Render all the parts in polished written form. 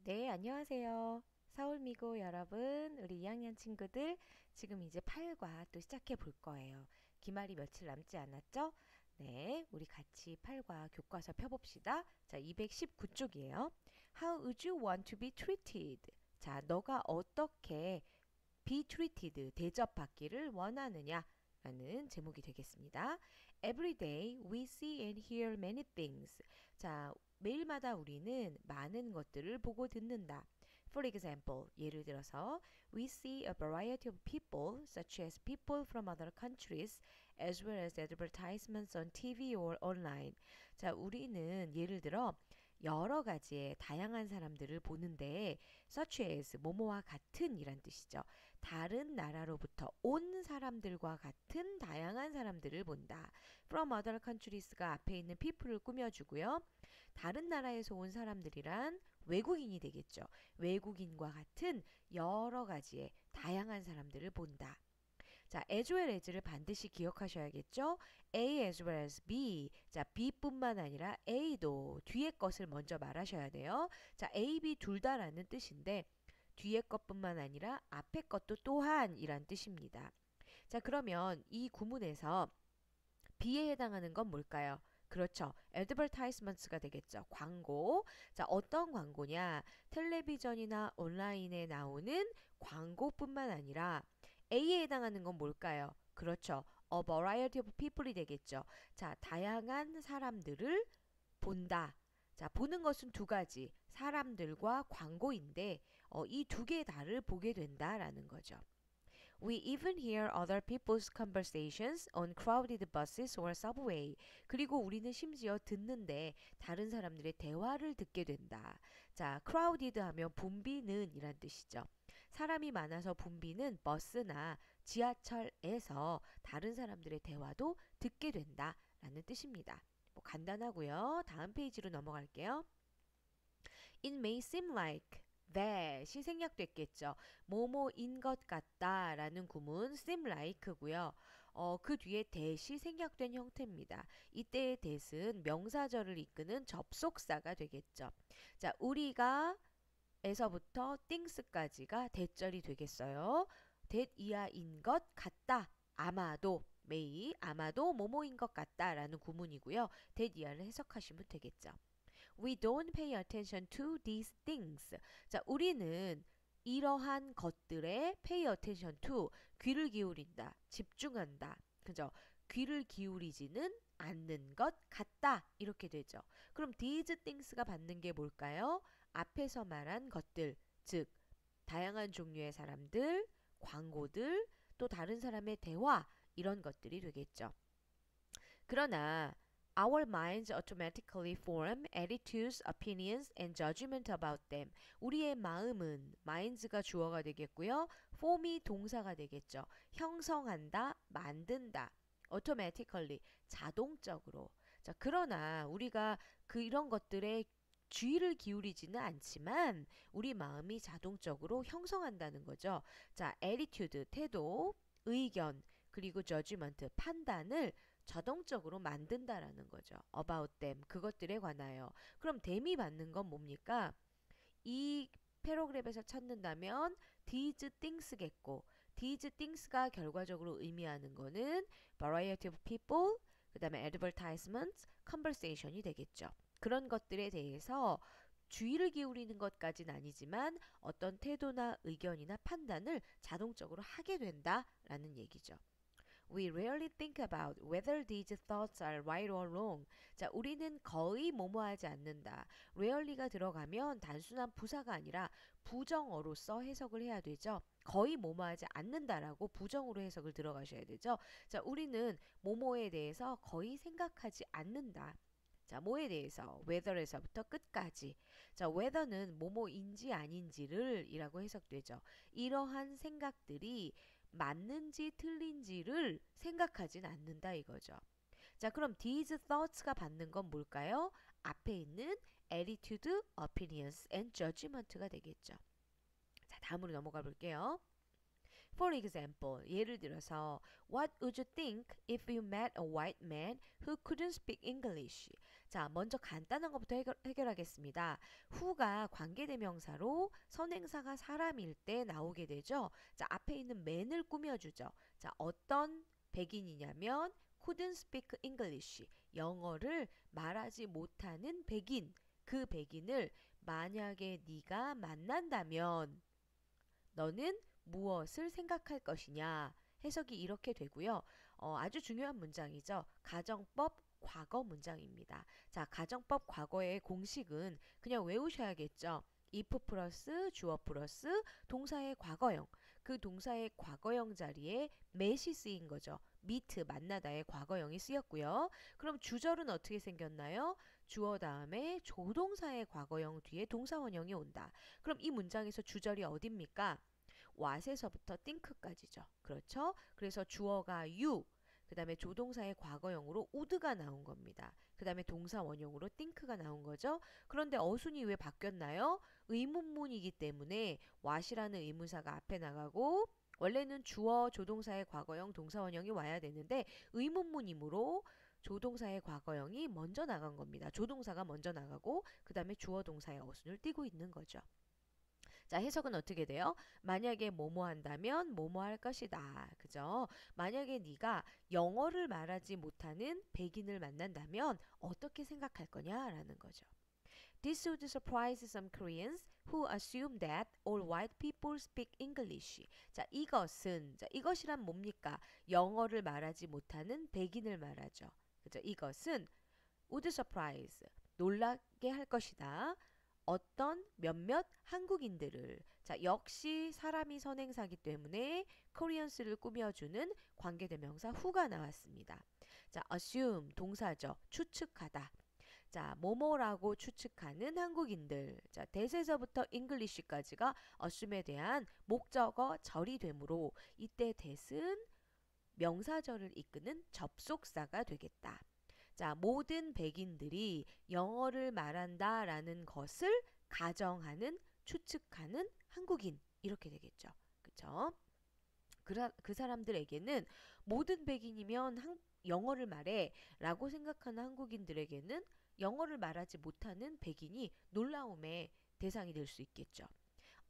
네, 안녕하세요. 서울미고 여러분, 우리 2학년 친구들, 지금 이제 8과 또 시작해 볼 거예요. 기말이 며칠 남지 않았죠? 네, 우리 같이 8과 교과서 펴봅시다. 자, 219쪽이에요. How would you want to be treated? 자, 너가 어떻게 be treated, 대접받기를 원하느냐? 라는 제목이 되겠습니다. Every day we see and hear many things. 자, 매일마다 우리는 많은 것들을 보고 듣는다. For example, 예를 들어서 we see a variety of people such as people from other countries as well as advertisements on TV or online. 자, 우리는 예를 들어 여러 가지의 다양한 사람들을 보는데 such as 뭐뭐와 같은 이란 뜻이죠. 다른 나라로부터 온 사람들과 같은 다양한 사람들을 본다. From other countries가 앞에 있는 people을 꾸며주고요. 다른 나라에서 온 사람들이란 외국인이 되겠죠. 외국인과 같은 여러 가지의 다양한 사람들을 본다. 자, as well as를 반드시 기억하셔야겠죠. A as well as B. 자, B뿐만 아니라 A도 뒤에 것을 먼저 말하셔야 돼요. 자, A, B 둘 다라는 뜻인데 뒤에 것뿐만 아니라 앞에 것도 또한이란 뜻입니다. 자, 그러면 이 구문에서 B에 해당하는 건 뭘까요? 그렇죠. advertisements가 되겠죠. 광고. 자, 어떤 광고냐? 텔레비전이나 온라인에 나오는 광고뿐만 아니라 A에 해당하는 건 뭘까요? 그렇죠. A variety of people이 되겠죠. 자, 다양한 사람들을 본다. 자, 보는 것은 두 가지. 사람들과 광고인데 이 두 개 다를 보게 된다라는 거죠. We even hear other people's conversations on crowded buses or subway. 그리고 우리는 심지어 듣는데 다른 사람들의 대화를 듣게 된다. 자, crowded 하면 붐비는 이란 뜻이죠. 사람이 많아서 붐비는 버스나 지하철에서 다른 사람들의 대화도 듣게 된다 라는 뜻입니다. 뭐 간단하고요. 다음 페이지로 넘어갈게요. It may seem like that이 생략됐겠죠. 뭐뭐인 것 같다 라는 구문 seem like고요. 그 뒤에 that이 생략된 형태입니다. 이때의 that은 명사절을 이끄는 접속사가 되겠죠. 자, 우리가 에서부터 things까지가 대절이 되겠어요. that 이하인 것 같다. 아마도 may 아마도 뭐뭐인 것 같다라는 구문이고요. that 이하를 해석하시면 되겠죠. We don't pay attention to these things. 자, 우리는 이러한 것들에 pay attention to 귀를 기울인다, 집중한다. 그죠? 귀를 기울이지는 않는 것 같다. 이렇게 되죠. 그럼 these things가 받는 게 뭘까요? 앞에서 말한 것들, 즉 다양한 종류의 사람들, 광고들, 또 다른 사람의 대화 이런 것들이 되겠죠. 그러나 our minds automatically form attitudes, opinions, and judgment about them. 우리의 마음은 minds가 주어가 되겠고요. form이 동사가 되겠죠. 형성한다, 만든다. automatically, 자동적으로. 자, 그러나 우리가 이런 것들에 주의를 기울이지는 않지만 우리 마음이 자동적으로 형성한다는 거죠. 자, attitude, 태도, 의견, 그리고 judgment, 판단을 자동적으로 만든다라는 거죠. about them, 그것들에 관하여. 그럼 them이 받는 건 뭡니까? 이 패러그랩에서 찾는다면 these things겠고 these things가 결과적으로 의미하는 거는 variety of people, 그 다음에 advertisements, conversation이 되겠죠. 그런 것들에 대해서 주의를 기울이는 것까지는 아니지만 어떤 태도나 의견이나 판단을 자동적으로 하게 된다라는 얘기죠. We rarely think about whether these thoughts are right or wrong. 자, 우리는 거의 뭐뭐하지 않는다. rarely가 들어가면 단순한 부사가 아니라 부정어로서 해석을 해야 되죠. 거의 뭐뭐하지 않는다라고 부정으로 해석을 들어가셔야 되죠. 자, 우리는 뭐뭐에 대해서 거의 생각하지 않는다. 자, 뭐에 대해서 whether에서부터 끝까지. 자, whether는 뭐뭐인지 아닌지를 이라고 해석되죠. 이러한 생각들이 맞는지 틀린지를 생각하진 않는다 이거죠. 자, 그럼 these thoughts가 받는 건 뭘까요? 앞에 있는 attitude, opinions and judgment가 되겠죠. 자, 다음으로 넘어가 볼게요. For example, 예를 들어서 What would you think if you met a white man who couldn't speak English? 자, 먼저 간단한 것부터 해결하겠습니다. who가 관계대명사로 선행사가 사람일 때 나오게 되죠. 자, 앞에 있는 man을 꾸며주죠. 자, 어떤 백인이냐면 couldn't speak English. 영어를 말하지 못하는 백인. 그 백인을 만약에 네가 만난다면 너는 무엇을 생각할 것이냐. 해석이 이렇게 되고요. 아주 중요한 문장이죠. 가정법 과거 문장입니다. 자, 가정법 과거의 공식은 그냥 외우셔야겠죠. if 플러스 주어 플러스 동사의 과거형. 그 동사의 과거형 자리에 met이 쓰인 거죠. meet 만나다의 과거형이 쓰였고요. 그럼 주절은 어떻게 생겼나요? 주어 다음에 조동사의 과거형 뒤에 동사원형이 온다. 그럼 이 문장에서 주절이 어딥니까? what에서부터 think까지죠. 그렇죠? 그래서 주어가 you, 그 다음에 조동사의 과거형으로 would가 나온 겁니다. 그 다음에 동사 원형으로 think가 나온 거죠. 그런데 어순이 왜 바뀌었나요? 의문문이기 때문에 what이라는 의문사가 앞에 나가고 원래는 주어 조동사의 과거형 동사 원형이 와야 되는데 의문문이므로 조동사의 과거형이 먼저 나간 겁니다. 조동사가 먼저 나가고 그 다음에 주어 동사의 어순을 띄고 있는 거죠. 자, 해석은 어떻게 돼요? 만약에 뭐뭐 한다면 뭐뭐 할 것이다. 그죠? 만약에 네가 영어를 말하지 못하는 백인을 만난다면 어떻게 생각할 거냐라는 거죠. This would surprise some Koreans who assume that all white people speak English. 자, 이것이란 뭡니까? 영어를 말하지 못하는 백인을 말하죠. 그죠? 이것은 would surprise, 놀라게 할 것이다. 어떤 몇몇 한국인들을. 자, 역시 사람이 선행사기 때문에 Koreans를 꾸며주는 관계대명사 who가 나왔습니다. 자, assume 동사죠. 추측하다. 자, 뭐뭐라고 추측하는 한국인들. 자, that에서부터 English까지가 assume에 대한 목적어 절이 되므로 이때 that은 명사절을 이끄는 접속사가 되겠다. 자, 모든 백인들이 영어를 말한다 라는 것을 가정하는, 추측하는 한국인. 이렇게 되겠죠. 그쵸? 그 사람들에게는 모든 백인이면 영어를 말해 라고 생각하는 한국인들에게는 영어를 말하지 못하는 백인이 놀라움의 대상이 될 수 있겠죠.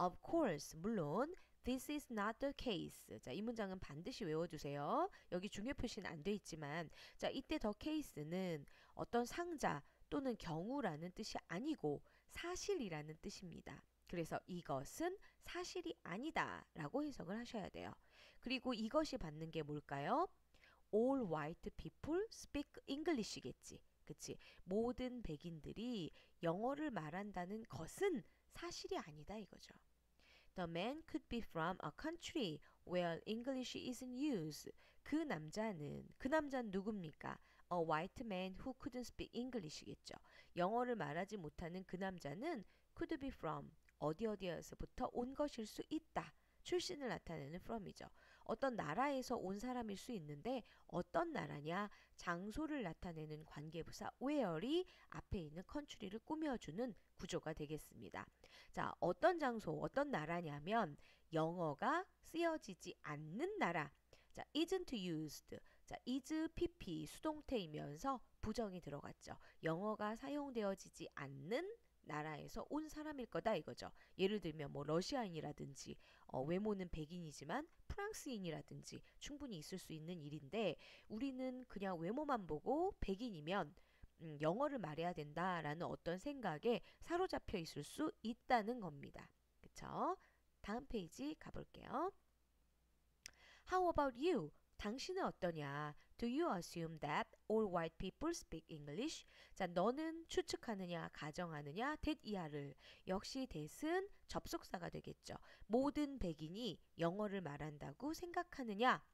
Of course, 물론 This is not the case. 자, 이 문장은 반드시 외워두세요. 여기 중요 표시는 안 돼 있지만, 자, 이때 the case는 어떤 상자 또는 경우라는 뜻이 아니고 사실이라는 뜻입니다. 그래서 이것은 사실이 아니다 라고 해석을 하셔야 돼요. 그리고 이것이 받는 게 뭘까요? All white people speak English겠지. 그치? 모든 백인들이 영어를 말한다는 것은 사실이 아니다 이거죠. The man could be from a country where English isn't used. 그 남자는 누굽니까? A white man who couldn't speak English겠죠. 영어를 말하지 못하는 그 남자는 could be from 어디에서부터 온 것일 수 있다. 출신을 나타내는 from이죠. 어떤 나라에서 온 사람일 수 있는데 어떤 나라냐? 장소를 나타내는 관계부사 where이 앞에 있는 country를 꾸며주는 구조가 되겠습니다. 자, 어떤 장소, 어떤 나라냐면 영어가 쓰여지지 않는 나라. 자, isn't used. 자, is pp 수동태이면서 부정이 들어갔죠. 영어가 사용되어지지 않는 나라에서 온 사람일 거다 이거죠. 예를 들면 뭐 러시아인이라든지 외모는 백인이지만 프랑스인이라든지 충분히 있을 수 있는 일인데 우리는 그냥 외모만 보고 백인이면 영어를 말해야 된다라는 어떤 생각에 사로잡혀 있을 수 있다는 겁니다. 그쵸? 다음 페이지 가볼게요. How about you? 당신은 어떠냐? Do you assume that all white people speak English? 자, 너는 추측하느냐, 가정하느냐, that 이하를. 역시 that은 접속사가 되겠죠. 모든 백인이 영어를 말한다고 생각하느냐?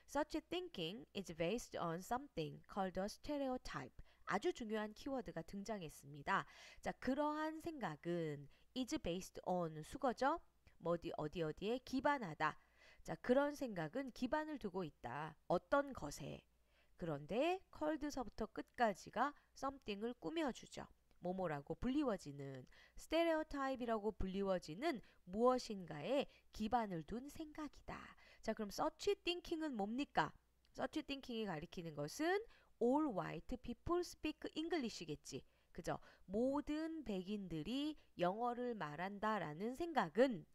Such a thinking is based on something called a stereotype. 아주 중요한 키워드가 등장했습니다. 자, 그러한 생각은 is based on 수거죠. 어디에 기반하다. 자, 그런 생각은 기반을 두고 있다. 어떤 것에. 그런데 cold서부터 끝까지가 something을 꾸며주죠. 뭐뭐라고 불리워지는 stereotype이라고 불리워지는 무엇인가에 기반을 둔 생각이다. 자, 그럼 such thinking은 뭡니까? such thinking이 가리키는 것은 all white people speak English겠지. 그죠? 모든 백인들이 영어를 말한다라는 생각은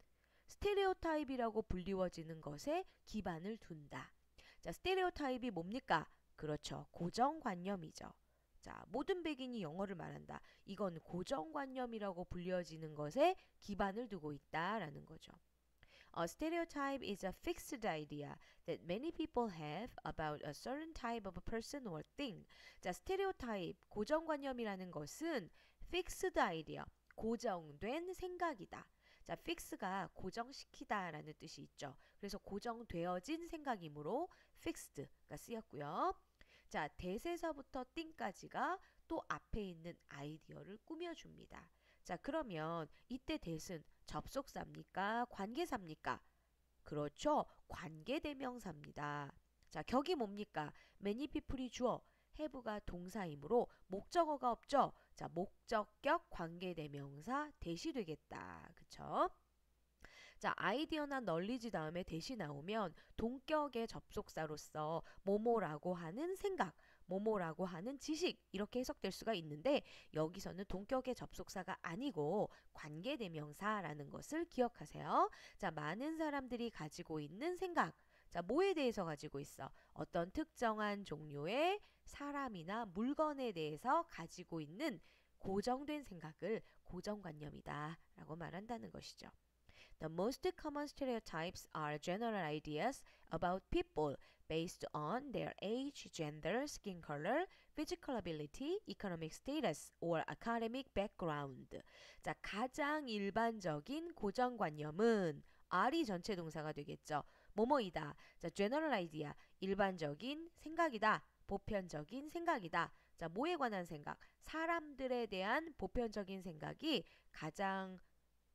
스테레오타입이라고 불리워지는 것에 기반을 둔다. 자, 스테레오타입이 뭡니까? 그렇죠. 고정관념이죠. 자, 모든 백인이 영어를 말한다. 이건 고정관념이라고 불려지는 것에 기반을 두고 있다라는 거죠. A stereotype is a fixed idea that many people have about a certain type of a person or thing. 자, 스테레오타입, 고정관념이라는 것은 fixed idea, 고정된 생각이다. 자, fix가 고정시키다라는 뜻이 있죠. 그래서 고정되어진 생각이므로 fixed가 쓰였고요. 자, 대세서부터 thing까지가 또 앞에 있는 아이디어를 꾸며줍니다. 자, 그러면 이때 대신 접속사입니까? 관계사입니까? 그렇죠. 관계대명사입니다. 자, 격이 뭡니까? many people이 주어, have가 동사이므로 목적어가 없죠. 자, 목적격 관계대명사 대시 되겠다. 그쵸? 자, 아이디어나 널리지 다음에 대시 나오면 동격의 접속사로서 뭐뭐라고 하는 생각, 뭐뭐라고 하는 지식 이렇게 해석될 수가 있는데 여기서는 동격의 접속사가 아니고 관계대명사라는 것을 기억하세요. 자, 많은 사람들이 가지고 있는 생각. 자, 뭐에 대해서 가지고 있어? 어떤 특정한 종류의 사람이나 물건에 대해서 가지고 있는 고정된 생각을 고정관념이다 라고 말한다는 것이죠. The most common stereotypes are general ideas about people based on their age, gender, skin color, physical ability, economic status, or academic background. 자, 가장 일반적인 고정관념은 R이 전체 동사가 되겠죠. 뭐뭐이다. 자, general idea, 일반적인 생각이다. 보편적인 생각이다. 자, 뭐에 관한 생각? 사람들에 대한 보편적인 생각이 가장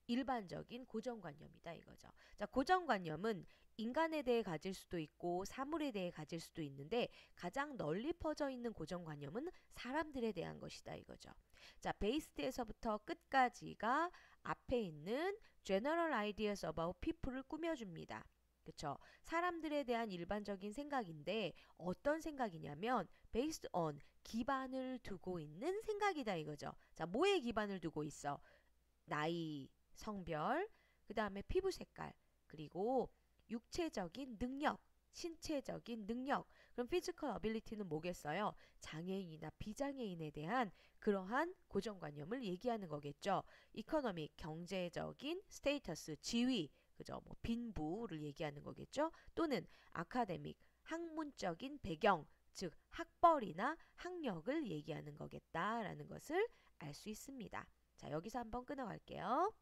일반적인 고정관념이다 이거죠. 자, 고정관념은 인간에 대해 가질 수도 있고 사물에 대해 가질 수도 있는데 가장 널리 퍼져 있는 고정관념은 사람들에 대한 것이다 이거죠. 자, 베이스에서부터 끝까지가 앞에 있는 general ideas about people을 꾸며줍니다. 그쵸? 사람들에 대한 일반적인 생각인데 어떤 생각이냐면 based on, 기반을 두고 있는 생각이다 이거죠. 자, 뭐에 기반을 두고 있어? 나이, 성별, 그 다음에 피부 색깔, 그리고 육체적인 능력, 신체적인 능력. 그럼 physical ability는 뭐겠어요? 장애인이나 비장애인에 대한 그러한 고정관념을 얘기하는 거겠죠. economic, 경제적인 스테이터스, 지위, 그죠? 뭐 빈부를 얘기하는 거겠죠. 또는 academic, 학문적인 배경, 즉 학벌이나 학력을 얘기하는 거겠다라는 것을 알 수 있습니다. 자, 여기서 한번 끊어갈게요.